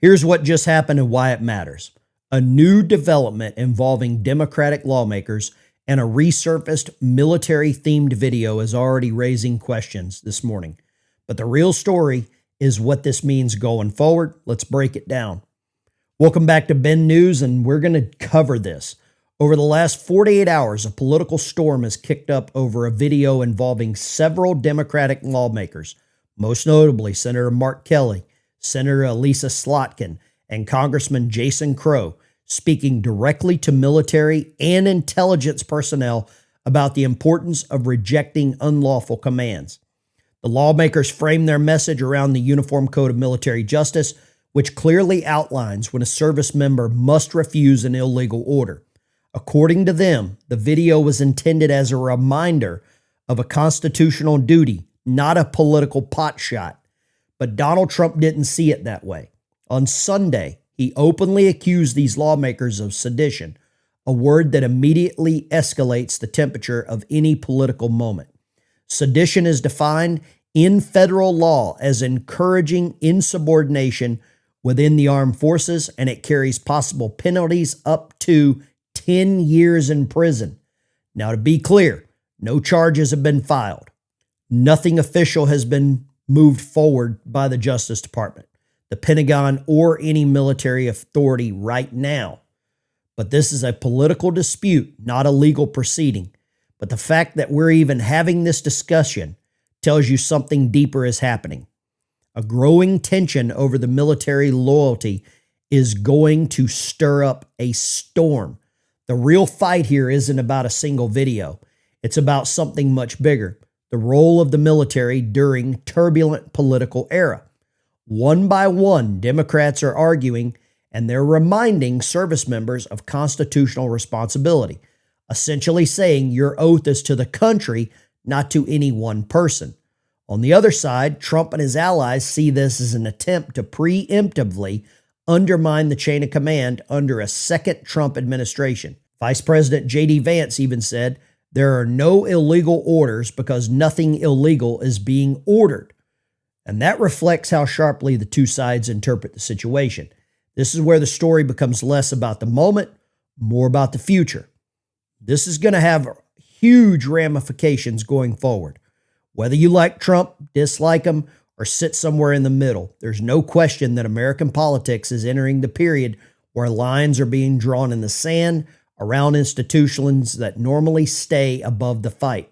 Here's what just happened and why it matters. A new development involving Democratic lawmakers and a resurfaced military-themed video is already raising questions this morning. But the real story is what this means going forward. Let's break it down. Welcome back to Ben News, and we're going to cover this. Over the last 48 hours, a political storm has kicked up over a video involving several Democratic lawmakers, most notably Senator Mark Kelly, Senator Lisa Slotkin, and Congressman Jason Crow, speaking directly to military and intelligence personnel about the importance of rejecting unlawful commands. The lawmakers framed their message around the Uniform Code of Military Justice, which clearly outlines when a service member must refuse an illegal order. According to them, the video was intended as a reminder of a constitutional duty, not a political potshot. But Donald Trump didn't see it that way. On Sunday, he openly accused these lawmakers of sedition, a word that immediately escalates the temperature of any political moment. Sedition is defined in federal law as encouraging insubordination within the armed forces, and it carries possible penalties up to 10 years in prison. Now, to be clear, no charges have been filed. Nothing official has been moved forward by the Justice Department, the Pentagon, or any military authority right now. But this is a political dispute, not a legal proceeding. But the fact that we're even having this discussion tells you something deeper is happening. A growing tension over the military loyalty is going to stir up a storm. The real fight here isn't about a single video. It's about something much bigger. The role of the military during turbulent political era. One by one, Democrats are arguing, and they're reminding service members of constitutional responsibility, essentially saying your oath is to the country, not to any one person. On the other side, Trump and his allies see this as an attempt to preemptively undermine the chain of command under a second Trump administration. Vice President J.D. Vance even said, "There are no illegal orders because nothing illegal is being ordered." And that reflects how sharply the two sides interpret the situation. This is where the story becomes less about the moment, more about the future. This is going to have huge ramifications going forward. Whether you like Trump, dislike him, or sit somewhere in the middle, there's no question that American politics is entering the period where lines are being drawn in the sand around institutions that normally stay above the fight.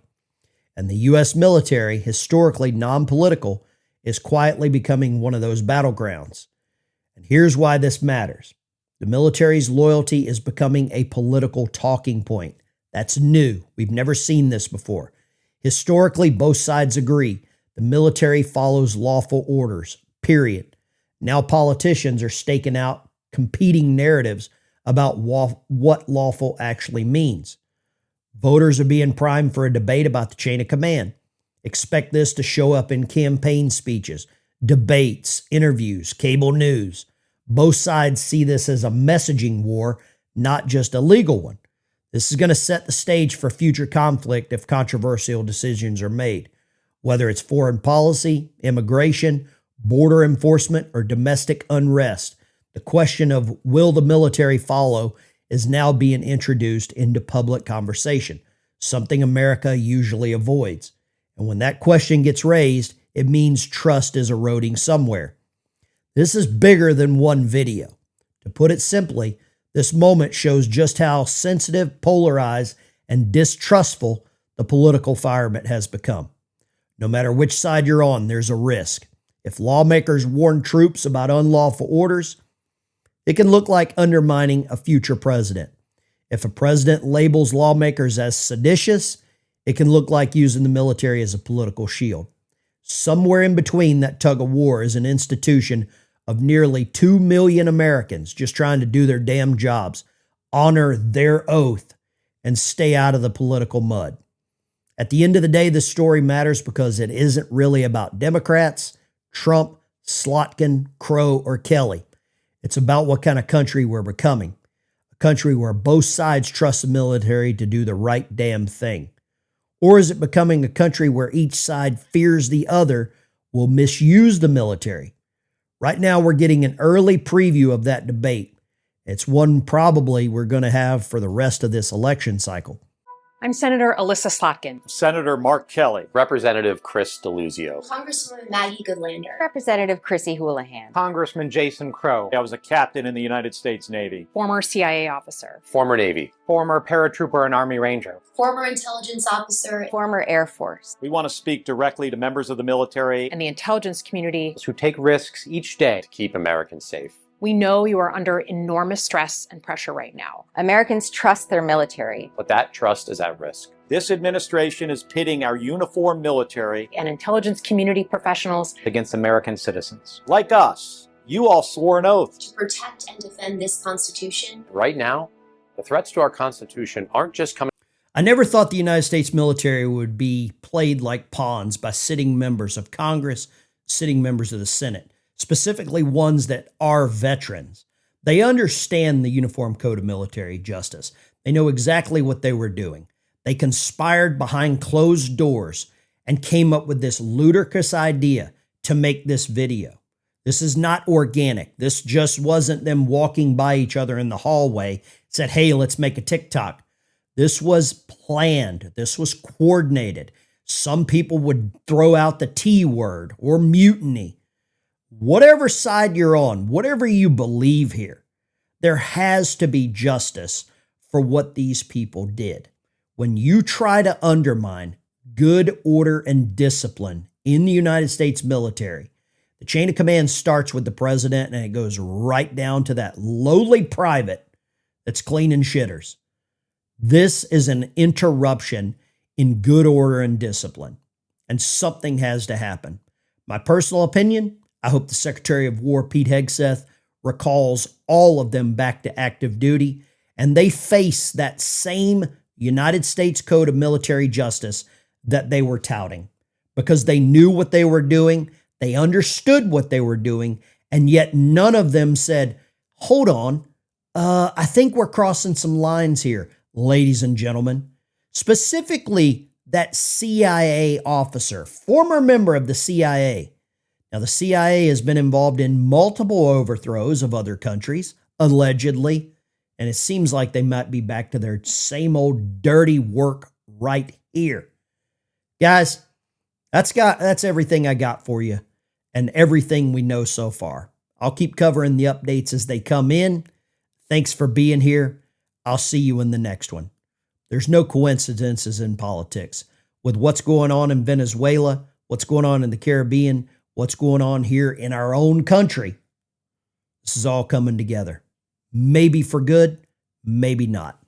And the U.S. military, historically non-political, is quietly becoming one of those battlegrounds. And here's why this matters. The military's loyalty is becoming a political talking point. That's new. We've never seen this before. Historically, both sides agree. The military follows lawful orders, period. Now politicians are staking out competing narratives about what lawful actually means. Voters are being primed for a debate about the chain of command. Expect this to show up in campaign speeches, debates, interviews, cable news. Both sides see this as a messaging war, not just a legal one. This is going to set the stage for future conflict if controversial decisions are made, whether it's foreign policy, immigration, border enforcement, or domestic unrest. The question of will the military follow is now being introduced into public conversation, something America usually avoids. And when that question gets raised, it means trust is eroding somewhere. This is bigger than one video. To put it simply, this moment shows just how sensitive, polarized, and distrustful the political environment has become. No matter which side you're on, there's a risk. If lawmakers warn troops about unlawful orders, it can look like undermining a future president. If a president labels lawmakers as seditious, it can look like using the military as a political shield. Somewhere in between that tug of war is an institution of nearly 2 million Americans just trying to do their damn jobs, honor their oath, and stay out of the political mud. At the end of the day, this story matters because it isn't really about Democrats, Trump, Slotkin, Crow, or Kelly. It's about what kind of country we're becoming. A country where both sides trust the military to do the right damn thing. Or is it becoming a country where each side fears the other will misuse the military? Right now, we're getting an early preview of that debate. It's one probably we're going to have for the rest of this election cycle. I'm Senator Alyssa Slotkin. Senator Mark Kelly. Representative Chris DeLuzio. Congresswoman Maggie Goodlander. Representative Chrissy Houlihan. Congressman Jason Crow. I was a captain in the United States Navy. Former CIA officer. Former Navy. Former paratrooper and Army Ranger. Former intelligence officer. Former Air Force. We want to speak directly to members of the military And the intelligence community. Who take risks each day To keep Americans safe. We know you are under enormous stress and pressure right now. Americans trust their military. But that trust is at risk. This administration is pitting our uniformed military And intelligence community professionals against American citizens. like us. You all swore an oath. To protect and defend this Constitution. Right now, the threats to our Constitution aren't just coming. I never thought the United States military would be played like pawns by sitting members of Congress, sitting members of the Senate, specifically ones that are veterans. They understand the Uniform Code of Military Justice. They know exactly what they were doing. They conspired behind closed doors and came up with this ludicrous idea to make this video. This is not organic. This just wasn't them walking by each other in the hallway, said, hey, let's make a TikTok. This was planned. This was coordinated. Some people would throw out the T word or mutiny. Whatever side you're on, whatever you believe here, there has to be justice for what these people did. When you try to undermine good order and discipline in the United States military, the chain of command starts with the president and it goes right down to that lowly private that's cleaning shitters. This is an interruption in good order and discipline, and something has to happen. My personal opinion, I hope the Secretary of War, Pete Hegseth, recalls all of them back to active duty, and they face that same United States Code of Military Justice that they were touting, because they knew what they were doing, they understood what they were doing, and yet none of them said, hold on, I think we're crossing some lines here, ladies and gentlemen. Specifically, that CIA officer, former member of the CIA. Now, the CIA has been involved in multiple overthrows of other countries, allegedly, and it seems like they might be back to their same old dirty work right here. Guys, that's everything I got for you and everything we know so far. I'll keep covering the updates as they come in. Thanks for being here. I'll see you in the next one. There's no coincidences in politics. With what's going on in Venezuela, what's going on in the Caribbean, what's going on here in our own country, this is all coming together. Maybe for good, maybe not.